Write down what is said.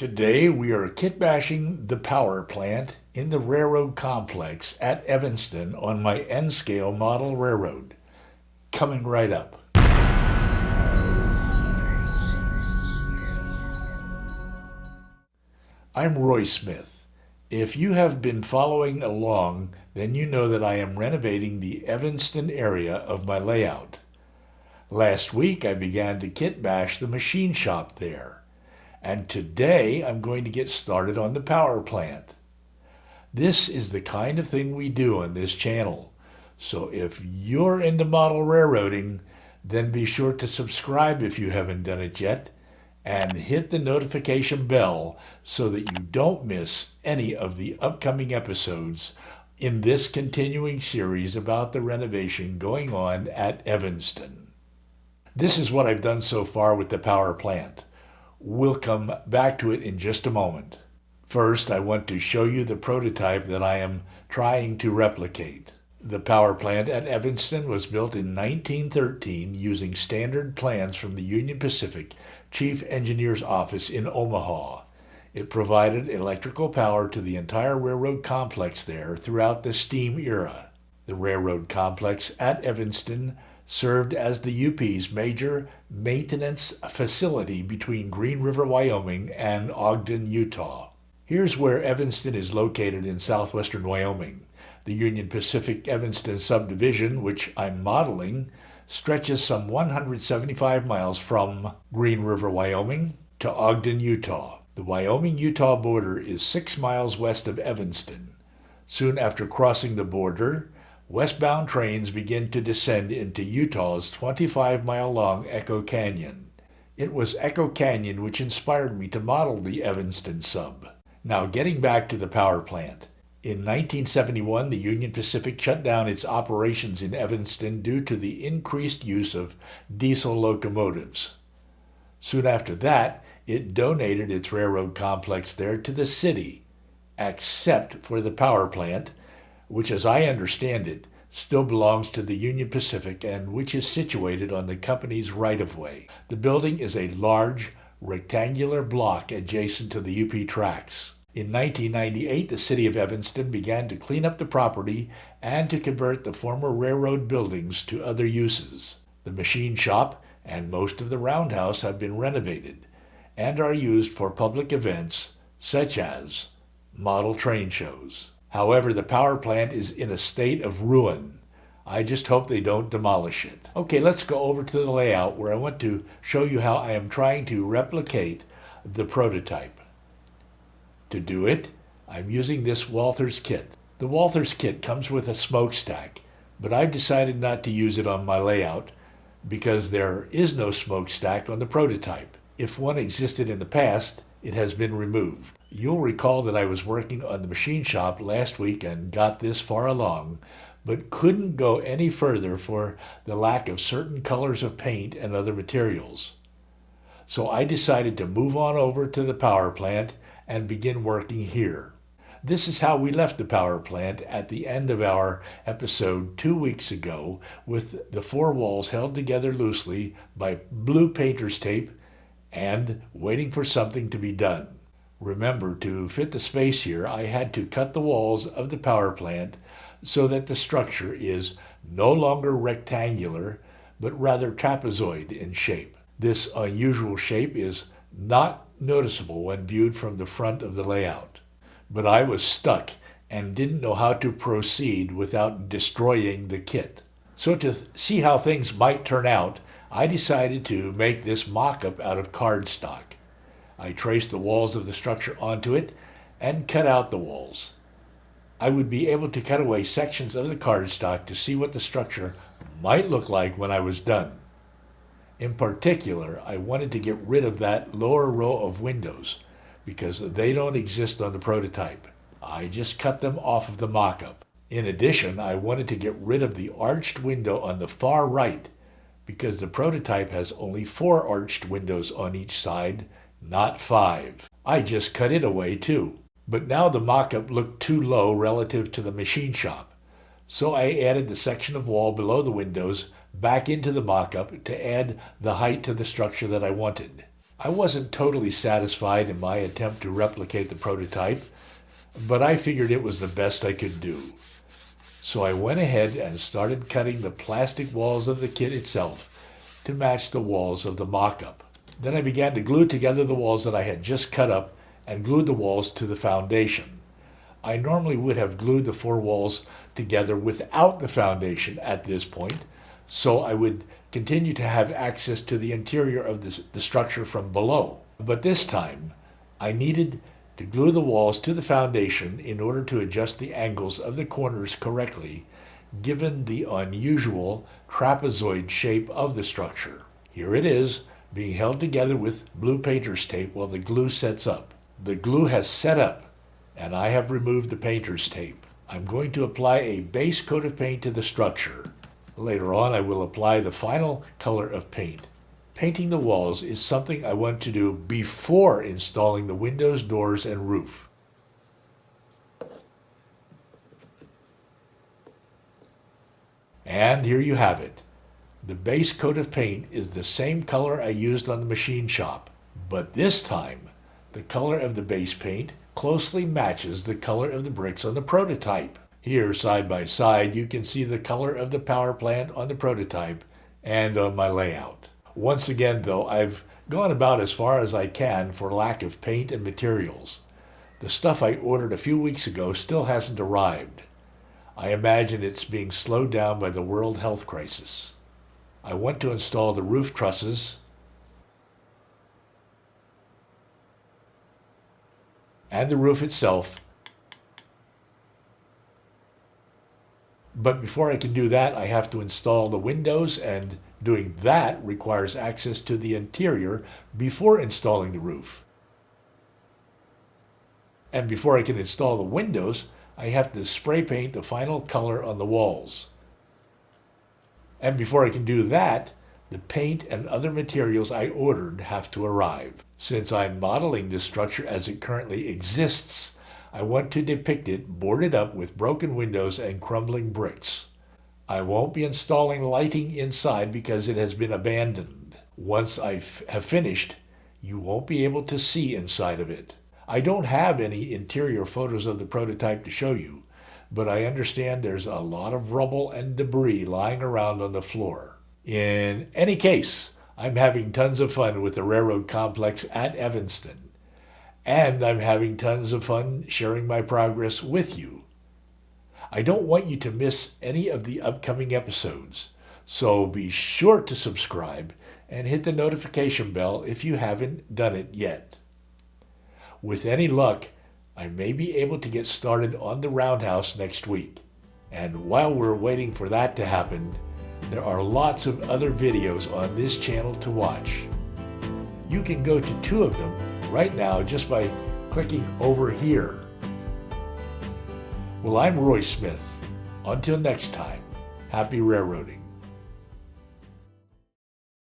Today we are kitbashing the power plant in the railroad complex at Evanston on my N-scale model railroad. Coming right up. I'm Roy Smith. If you have been following along, then you know that I am renovating the Evanston area of my layout. Last week I began to kitbash the machine shop there. And today I'm going to get started on the power plant. This is the kind of thing we do on this channel. So if you're into model railroading, then be sure to subscribe if you haven't done it yet, and hit the notification bell so that you don't miss any of the upcoming episodes in this continuing series about the renovation going on at Evanston. This is what I've done so far with the power plant. We'll come back to it in just a moment. First, I want to show you the prototype that I am trying to replicate. The power plant at Evanston was built in 1913 using standard plans from the Union Pacific Chief Engineer's Office in Omaha. It provided electrical power to the entire railroad complex there throughout the steam era. The railroad complex at Evanston served as the UP's major maintenance facility between Green River, Wyoming and Ogden, Utah. Here's where Evanston is located in southwestern Wyoming. The Union Pacific Evanston Subdivision, which I'm modeling, stretches some 175 miles from Green River, Wyoming to Ogden, Utah. The Wyoming-Utah border is 6 miles west of Evanston. Soon after crossing the border, westbound trains begin to descend into Utah's 25-mile-long Echo Canyon. It was Echo Canyon which inspired me to model the Evanston sub. Now, getting back to the power plant. In 1971, the Union Pacific shut down its operations in Evanston due to the increased use of diesel locomotives. Soon after that, it donated its railroad complex there to the city, except for the power plant, which, as I understand it, still belongs to the Union Pacific and which is situated on the company's right-of-way. The building is a large, rectangular block adjacent to the UP tracks. In 1998, the city of Evanston began to clean up the property and to convert the former railroad buildings to other uses. The machine shop and most of the roundhouse have been renovated and are used for public events such as model train shows. However, the power plant is in a state of ruin. I just hope they don't demolish it. Okay, let's go over to the layout where I want to show you how I am trying to replicate the prototype. To do it, I'm using this Walther's kit. The Walther's kit comes with a smokestack, but I've decided not to use it on my layout because there is no smokestack on the prototype. If one existed in the past, it has been removed. You'll recall that I was working on the machine shop last week and got this far along, but couldn't go any further for the lack of certain colors of paint and other materials. So I decided to move on over to the power plant and begin working here. This is how we left the power plant at the end of our episode 2 weeks ago, with the four walls held together loosely by blue painter's tape and waiting for something to be done. Remember, to fit the space here, I had to cut the walls of the power plant so that the structure is no longer rectangular, but rather trapezoid in shape. This unusual shape is not noticeable when viewed from the front of the layout. But I was stuck and didn't know how to proceed without destroying the kit. So to see how things might turn out, I decided to make this mock-up out of cardstock. I traced the walls of the structure onto it and cut out the walls. I would be able to cut away sections of the cardstock to see what the structure might look like when I was done. In particular, I wanted to get rid of that lower row of windows because they don't exist on the prototype. I just cut them off of the mock-up. In addition, I wanted to get rid of the arched window on the far right because the prototype has only 4 arched windows on each side, not 5. I just cut it away too. But now the mock-up looked too low relative to the machine shop, so I added the section of wall below the windows back into the mock-up to add the height to the structure that I wanted. I wasn't totally satisfied in my attempt to replicate the prototype, but I figured it was the best I could do. So I went ahead and started cutting the plastic walls of the kit itself to match the walls of the mock-up. Then I began to glue together the walls that I had just cut up and glued the walls to the foundation. I normally would have glued the 4 walls together without the foundation at this point, so I would continue to have access to the interior of the structure from below. But this time, I needed to glue the walls to the foundation in order to adjust the angles of the corners correctly, given the unusual trapezoid shape of the structure. Here it is, being held together with blue painter's tape while the glue sets up. The glue has set up, and I have removed the painter's tape. I'm going to apply a base coat of paint to the structure. Later on, I will apply the final color of paint. Painting the walls is something I want to do before installing the windows, doors, and roof. And here you have it. The base coat of paint is the same color I used on the machine shop, but this time, the color of the base paint closely matches the color of the bricks on the prototype. Here, side by side, you can see the color of the power plant on the prototype and on my layout. Once again, though, I've gone about as far as I can for lack of paint and materials. The stuff I ordered a few weeks ago still hasn't arrived. I imagine it's being slowed down by the world health crisis. I want to install the roof trusses and the roof itself. But before I can do that, I have to install the windows, and doing that requires access to the interior before installing the roof. And before I can install the windows, I have to spray paint the final color on the walls. And before I can do that, the paint and other materials I ordered have to arrive. Since I'm modeling this structure as it currently exists, I want to depict it boarded up with broken windows and crumbling bricks. I won't be installing lighting inside because it has been abandoned. Once I have finished, you won't be able to see inside of it. I don't have any interior photos of the prototype to show you, but I understand there's a lot of rubble and debris lying around on the floor. In any case, I'm having tons of fun with the railroad complex at Evanston. And I'm having tons of fun sharing my progress with you. I don't want you to miss any of the upcoming episodes, so be sure to subscribe and hit the notification bell if you haven't done it yet. With any luck, I may be able to get started on the roundhouse next week. And while we're waiting for that to happen, there are lots of other videos on this channel to watch. You can go to 2 of them right now just by clicking over here. Well, I'm Roy Smith. Until next time, happy railroading.